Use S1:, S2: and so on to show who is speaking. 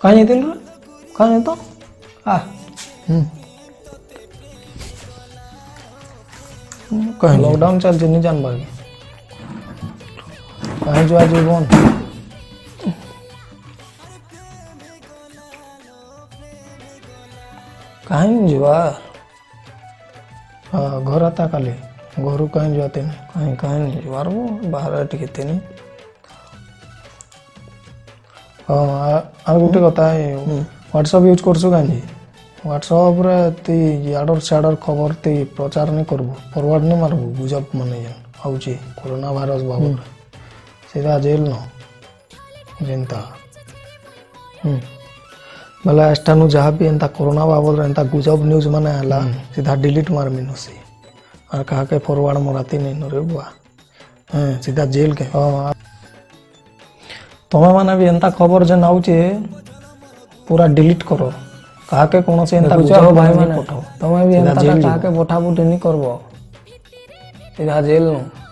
S1: कहाँ जाते रे कहाँ जाता आ कहीं लॉकडाउन चलते नहीं जान पाएगी कहीं जो आज बोन कहीं जुआ हाँ घर आता काली घर कहीं जाते नहीं कहीं कहीं नहीं जुआर वो बाहर टिके नहीं हाँ आर गोटे कथा व्हाट्सएप यूज करछु कहीं व्हाट्सएप रे ती याडर साडर खबर ती प्रचार नहीं करबो फॉरवर्ड नहीं मारबो गुजब माने आउची कोरोना वायरस बाबू सीधा जेल न जेनता बोला एस्टानु जहाँ भी एंता कोरोना बाबद एंता गुजब न्यूज माने आला सीधा डिलीट मार मिनोसी और कहा के फॉरवर्ड मराती नहीं न रे बुआ सीधा जेल के तुम्हें माने भी एंता खबर जे नाउचे पूरा डिलीट करो कहा के कौन से एंता गुजब भाई माने तुम्हें भी एंता कहा के बोठा बुटी नहीं करबो सीधा जेल न